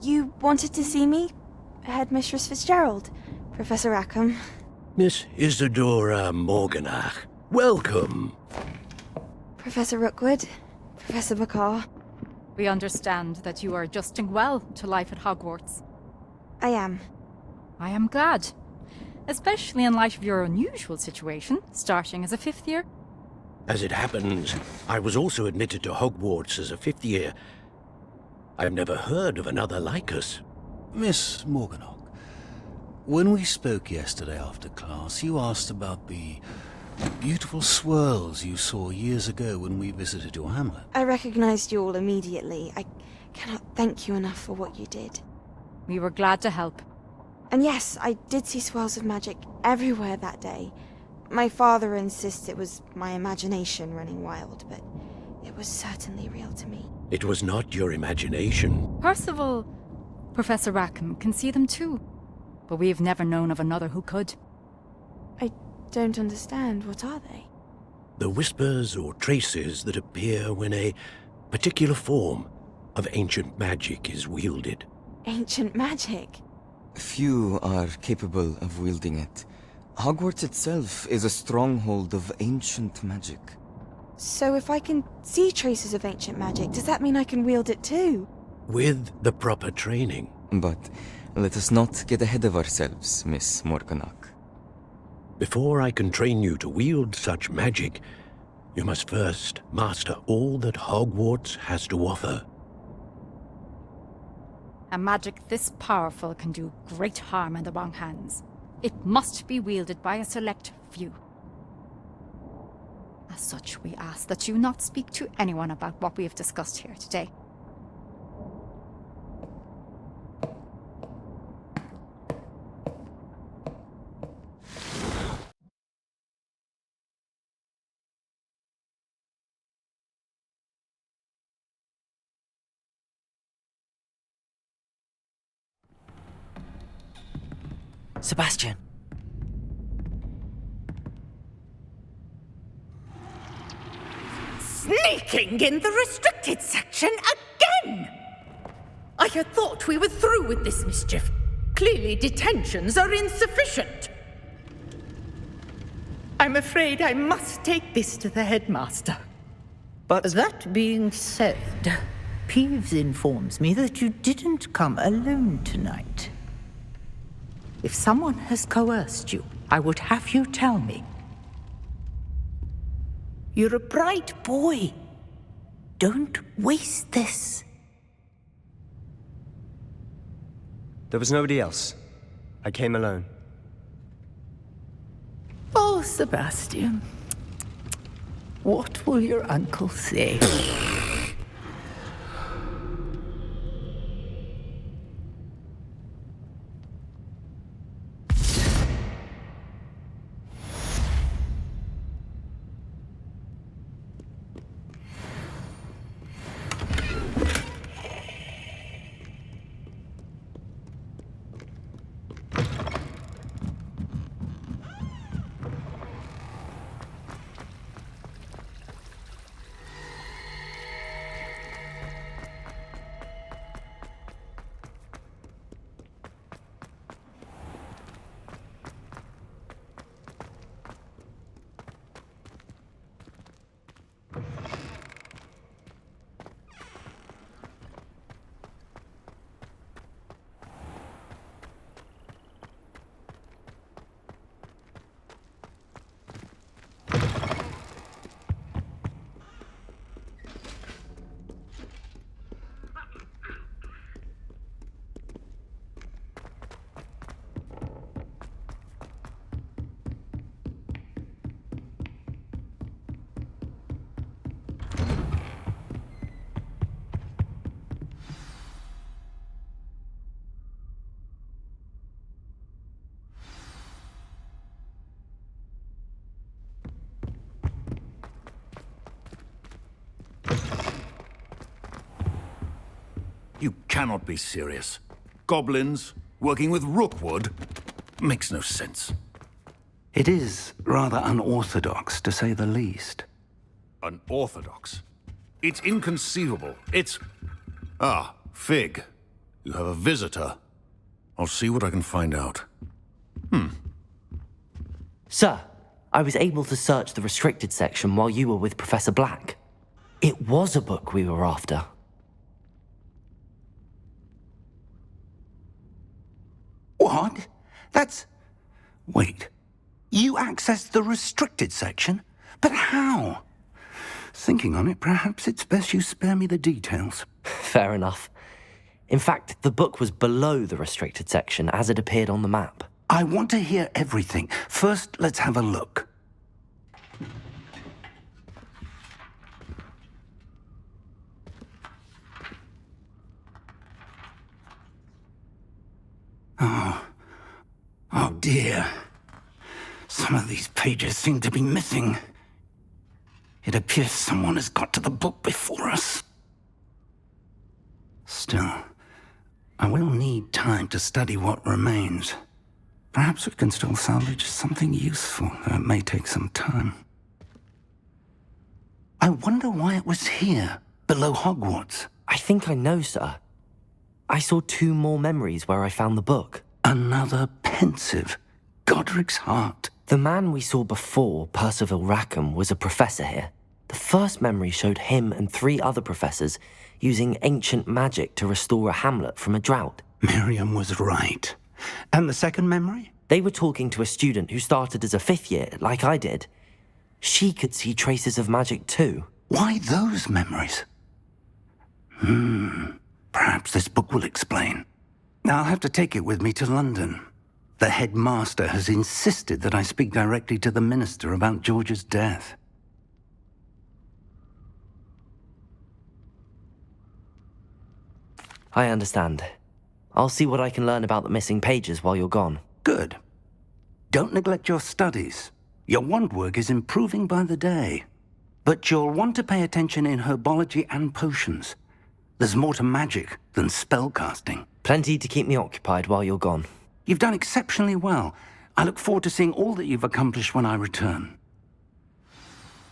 You wanted to see me? Headmistress Fitzgerald, Professor Rackham. Miss Isadora Morganach, welcome. Professor Rookwood, Professor McCaw. We understand that you are adjusting well to life at Hogwarts. I am. I am glad. Especially in light of your unusual situation, starting as a 5th year. As it happens, I was also admitted to Hogwarts as a 5th year. I've never heard of another like us. Miss Morganach, when we spoke yesterday after class, you asked about the beautiful swirls you saw years ago when we visited your hamlet. I recognized you all immediately. I cannot thank you enough for what you did. We were glad to help. And yes, I did see swirls of magic everywhere that day. My father insists it was my imagination running wild, but it was certainly real to me. It was not your imagination. Percival, Professor Rackham can see them too. But we've never known of another who could. I don't understand. What are they? The whispers or traces that appear when a particular form of ancient magic is wielded. Ancient magic? Few are capable of wielding it. Hogwarts itself is a stronghold of ancient magic. So if I can see traces of ancient magic, does that mean I can wield it too? With the proper training. But let us not get ahead of ourselves, Miss Morganach. Before I can train you to wield such magic, you must first master all that Hogwarts has to offer. A magic this powerful can do great harm in the wrong hands. It must be wielded by a select few. As such, we ask that you not speak to anyone about what we have discussed here today. Sebastian. Sneaking in the restricted section again! I had thought we were through with this mischief. Clearly detentions are insufficient. I'm afraid I must take this to the headmaster. But That being said, Peeves informs me that you didn't come alone tonight. If someone has coerced you, I would have you tell me. You're a bright boy. Don't waste this. there was nobody else. I came alone. Oh, Sebastian. What will your uncle say? You cannot be serious. Goblins working with Rookwood makes no sense. It is rather unorthodox, to say the least. Unorthodox? It's inconceivable. It's... Ah, Fig. You have a visitor. I'll see what I can find out. Sir, I was able to search the restricted section while you were with Professor Black. It was a book we were after. What? That's... Wait. You accessed the restricted section? But how? Thinking on it, perhaps it's best you spare me the details. Fair enough. In fact, the book was below the restricted section as it appeared on the map. I want to hear everything. First, let's have a look. Oh dear. Some of these pages seem to be missing. It appears someone has got to the book before us. Still, I will need time to study what remains. Perhaps we can still salvage something useful, though it may take some time. I wonder why it was here, below Hogwarts. I think I know, sir. I saw 2 more memories where I found the book. Another pensive. Godric's heart. The man we saw before, Percival Rackham, was a professor here. The first memory showed him and 3 other professors using ancient magic to restore a hamlet from a drought. Miriam was right. And the second memory? They were talking to a student who started as a 5th year, like I did. She could see traces of magic too. Why those memories? Perhaps this book will explain. I'll have to take it with me to London. The headmaster has insisted that I speak directly to the minister about George's death. I understand. I'll see what I can learn about the missing pages while you're gone. Good. Don't neglect your studies. Your wand work is improving by the day. But you'll want to pay attention in herbology and potions. There's more to magic than spellcasting. Plenty to keep me occupied while you're gone. You've done exceptionally well. I look forward to seeing all that you've accomplished when I return.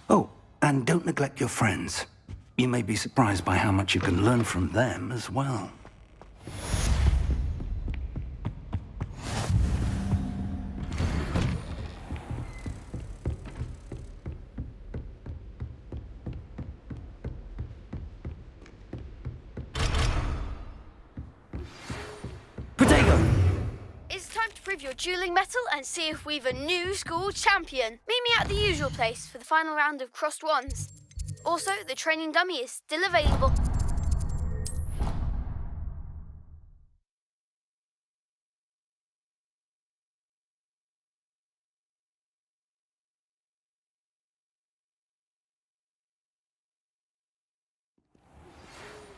Oh, and don't neglect your friends. You may be surprised by how much you can learn from them as well. It's time to prove your dueling mettle and see if we've a new school champion. Meet me at the usual place for the final round of crossed wands. Also, the training dummy is still available.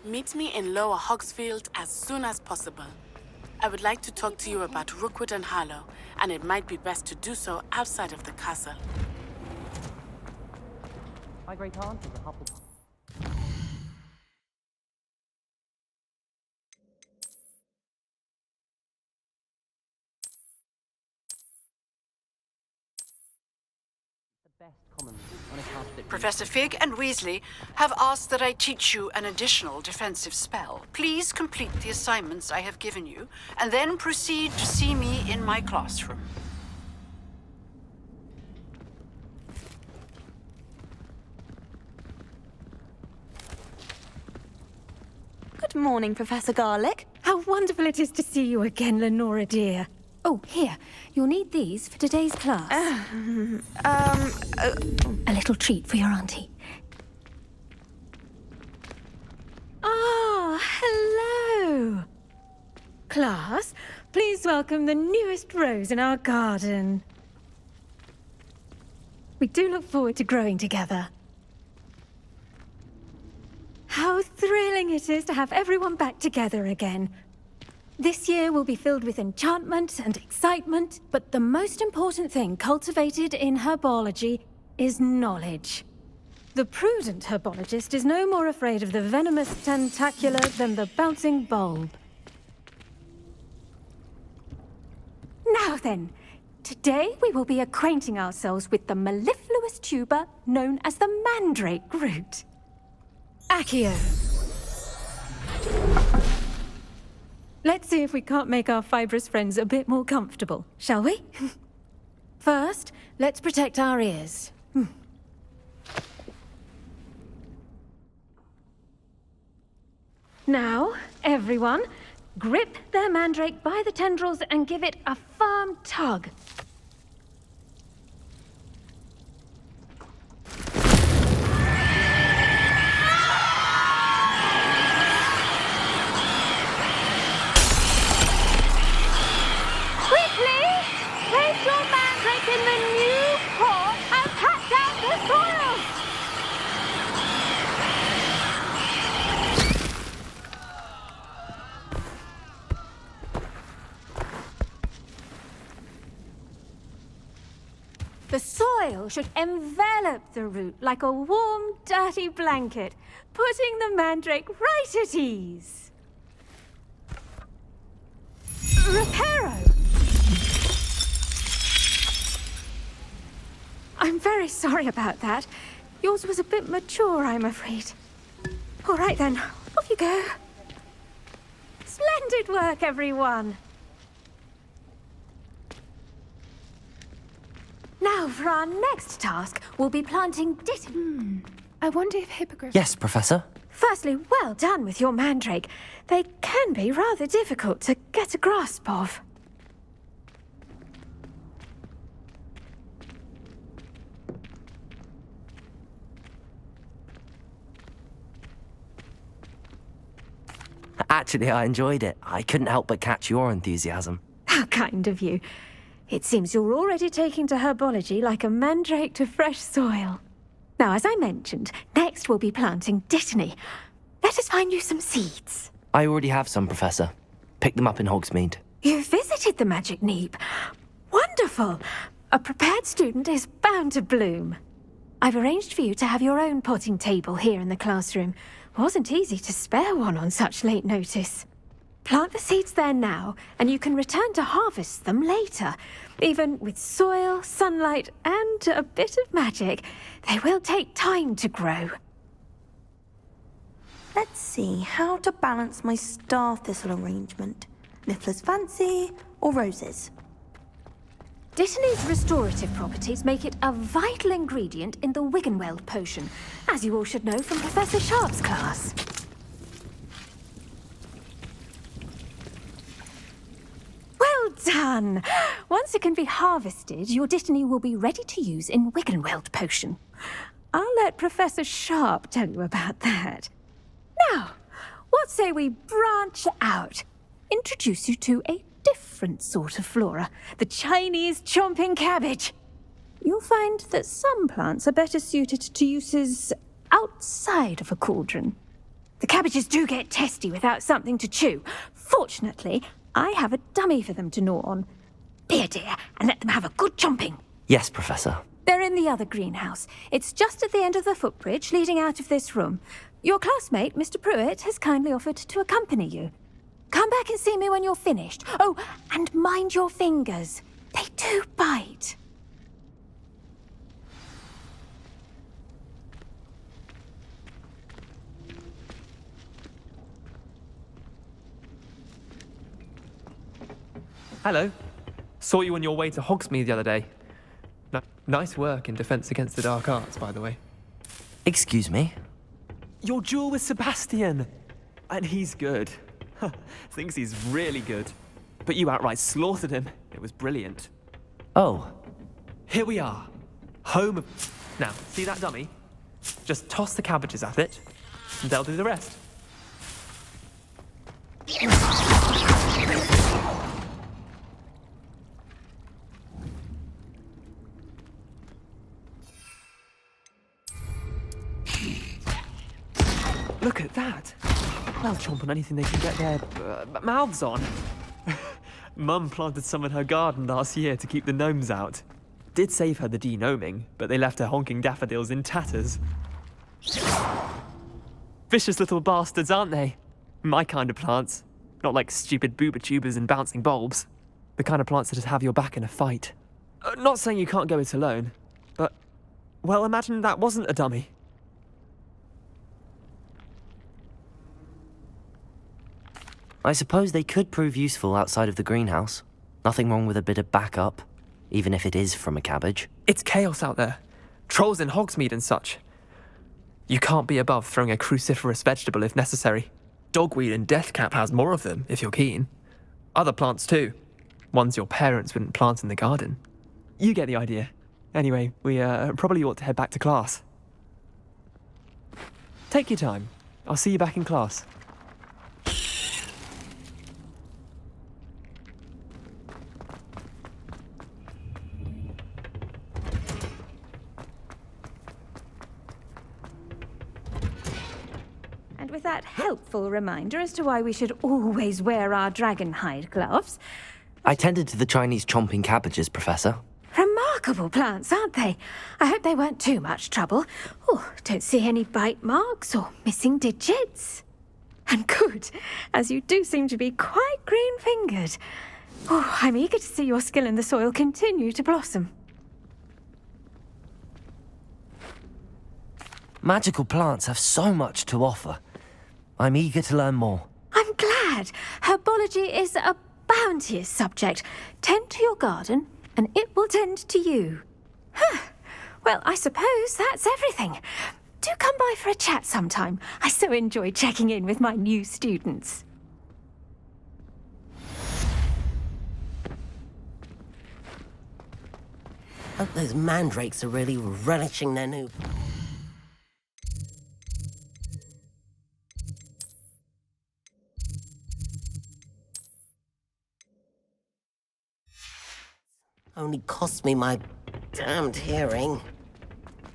Meet me in Lower Hogsfield as soon as possible. I would like to talk to you about Rookwood and Harlow, and it might be best to do so outside of the castle. My great aunt is a Hufflepuff. Professor Fig and Weasley have asked that I teach you an additional defensive spell. Please complete the assignments I have given you, and then proceed to see me in my classroom. Good morning, Professor Garlick. How wonderful it is to see you again, Lenora dear. Oh, here. You'll need these for today's class. A little treat for your auntie. Ah, hello. Class, please welcome the newest rose in our garden. We do look forward to growing together. How thrilling it is to have everyone back together again. This year will be filled with enchantment and excitement, but the most important thing cultivated in herbology is knowledge. The prudent herbologist is no more afraid of the venomous tentacular than the bouncing bulb. Now then, today we will be acquainting ourselves with the mellifluous tuber known as the mandrake root. Accio. Let's see if we can't make our fibrous friends a bit more comfortable, shall we? First, let's protect our ears. Now, everyone, grip their mandrake by the tendrils and give it a firm tug. Quickly! Place your mandrake in the new pot and pat down the soil! The soil should envelop the root like a warm, dirty blanket, putting the mandrake right at ease. Reparo! I'm very sorry about that. Yours was a bit mature, I'm afraid. All right then, off you go. Splendid work, everyone. Now, for our next task, we'll be planting I wonder if hippogriffs... Yes, Professor. Firstly, well done with your mandrake. They can be rather difficult to get a grasp of. Actually, I enjoyed it. I couldn't help but catch your enthusiasm. How kind of you. It seems you're already taking to herbology like a mandrake to fresh soil. Now, as I mentioned, next we'll be planting dittany. Let us find you some seeds. I already have some, Professor. Picked them up in Hogsmeade. You visited the Magic Neep. Wonderful! A prepared student is bound to bloom. I've arranged for you to have your own potting table here in the classroom. Wasn't easy to spare one on such late notice. Plant the seeds there now, and you can return to harvest them later. Even with soil, sunlight, and a bit of magic, they will take time to grow. Let's see how to balance my star thistle arrangement. Niffler's fancy or roses? Dittany's restorative properties make it a vital ingredient in the Wiggenweld potion, as you all should know from Professor Sharp's class. Well done! Once it can be harvested, your Dittany will be ready to use in Wiggenweld potion. I'll let Professor Sharp tell you about that. Now, what say we branch out? Introduce you to a different sort of flora, the Chinese chomping cabbage. You'll find that some plants are better suited to uses outside of a cauldron. The cabbages do get testy without something to chew. Fortunately, I have a dummy for them to gnaw on. Be a dear and let them have a good chomping. Yes, Professor. They're in the other greenhouse. It's just at the end of the footbridge leading out of this room. Your classmate, Mr. Pruitt, has kindly offered to accompany you. Come back and see me when you're finished. Oh, and mind your fingers. They do bite. Hello. Saw you on your way to Hogsmeade the other day. Nice work in Defense Against the Dark Arts, by the way. Excuse me? Your duel with Sebastian! And he's good. Thinks he's really good. But you outright slaughtered him. It was brilliant. Oh. Here we are. Home of... Now, see that dummy? Just toss the cabbages at it, and they'll do the rest. Look at that. They'll chomp on anything they can get their mouths on. Mum planted some in her garden last year to keep the gnomes out. Did save her the de-gnoming, but they left her honking daffodils in tatters. Vicious little bastards, aren't they? My kind of plants. Not like stupid booba tubers and bouncing bulbs. The kind of plants that just have your back in a fight. Not saying you can't go it alone, but... Well, imagine that wasn't a dummy. I suppose they could prove useful outside of the greenhouse. Nothing wrong with a bit of backup, even if it is from a cabbage. It's chaos out there. Trolls in Hogsmeade and such. You can't be above throwing a cruciferous vegetable if necessary. Dogweed and deathcap has more of them, if you're keen. Other plants too. Ones your parents wouldn't plant in the garden. You get the idea. Anyway, we probably ought to head back to class. Take your time. I'll see you back in class. And with that helpful reminder as to why we should always wear our dragon hide gloves. I tended to the Chinese chomping cabbages, Professor. Remarkable plants, aren't they? I hope they weren't too much trouble. Oh, don't see any bite marks or missing digits. And good, as you do seem to be quite green-fingered. Oh, I'm eager to see your skill in the soil continue to blossom. Magical plants have so much to offer. I'm eager to learn more. I'm glad. Herbology is a bounteous subject. Tend to your garden, and it will tend to you. Huh. Well, I suppose that's everything. Do come by for a chat sometime. I so enjoy checking in with my new students. Hope those mandrakes are really relishing their new... Only cost me my damned hearing.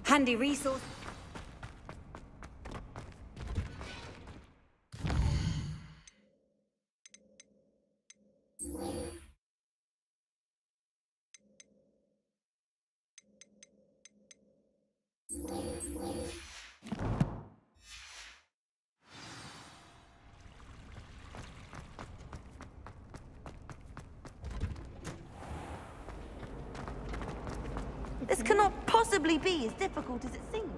Handy resource. This cannot possibly be as difficult as it seems.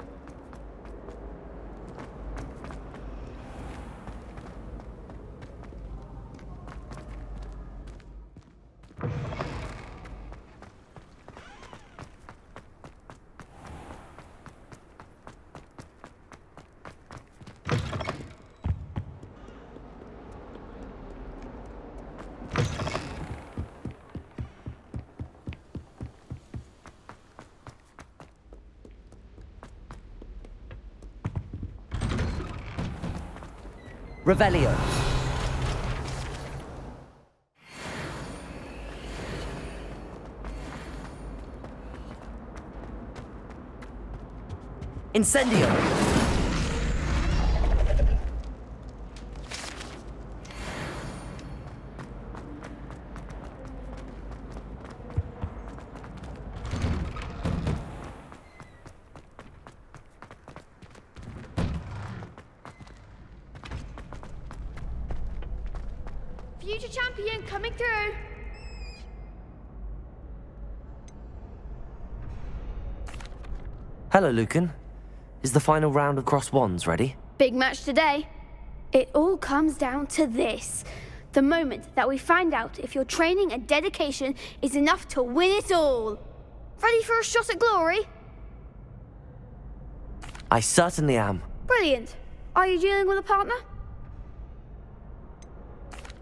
Revelio. Incendio. Future champion coming through. Hello, Lucan. Is the final round of Cross Wands ready? Big match today. It all comes down to this. The moment that we find out if your training and dedication is enough to win it all. Ready for a shot at glory? I certainly am. Brilliant. Are you dealing with a partner?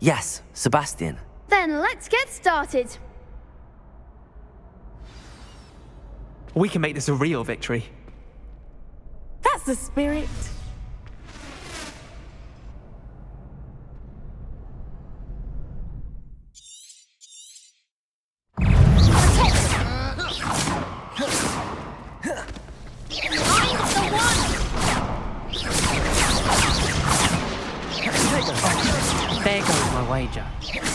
Yes, Sebastian. Then let's get started. We can make this a real victory. That's the spirit. There goes my wager.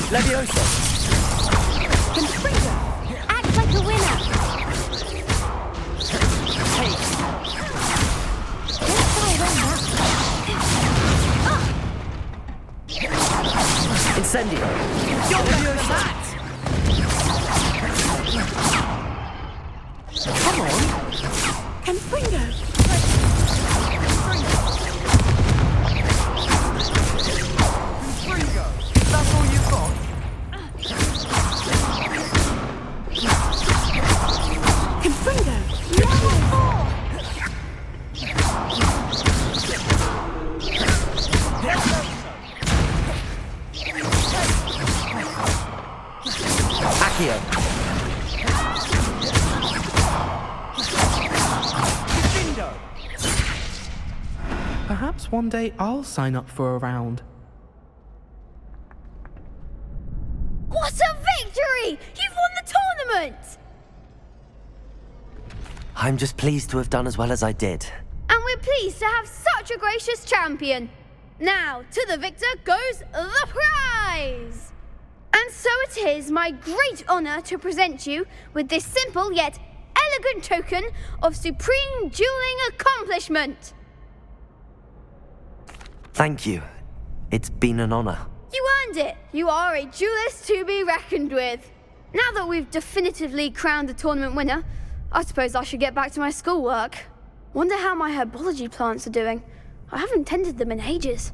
Levioso. Confringo, act like a winner. Hey. Incendio. Come on. Confringo. Accio. Perhaps one day I'll sign up for a round. What a victory! You've won the tournament! I'm just pleased to have done as well as I did. And we're pleased to have such a gracious champion. Now, to the victor goes the prize! And so it is my great honor to present you with this simple yet elegant token of supreme dueling accomplishment. Thank you. It's been an honor. You earned it. You are a duelist to be reckoned with. Now that we've definitively crowned the tournament winner, I suppose I should get back to my schoolwork. Wonder how my herbology plants are doing. I haven't tended them in ages.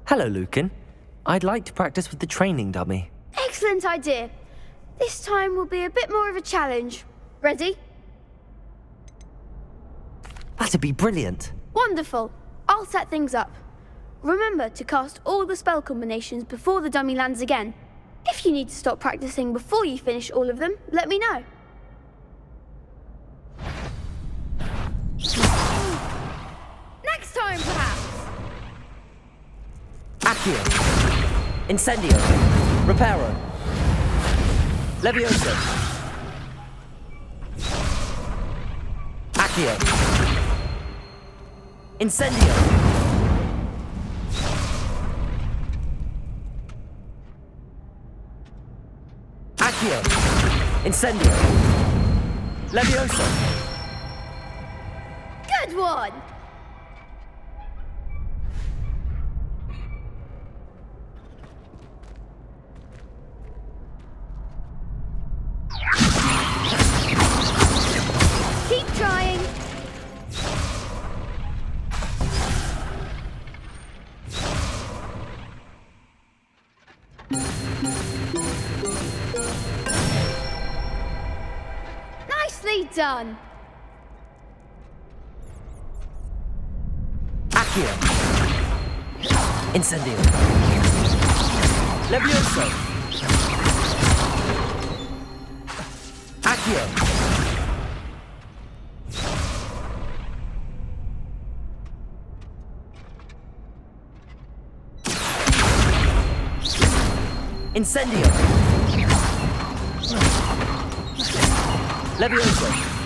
Hello, Lucan. I'd like to practice with the training dummy. Excellent idea. This time will be a bit more of a challenge. Ready? That'd be brilliant. Wonderful. I'll set things up. Remember to cast all the spell combinations before the dummy lands again. If you need to stop practicing before you finish all of them, let me know. Next time, perhaps. Accio. Incendio. Reparo. Levioso. Accio. Incendio. Accio. Incendio. Levioso. Good one! Keep trying. Nicely done. Accio. Incendio. Levioso. Accio. Incendio. Levioso.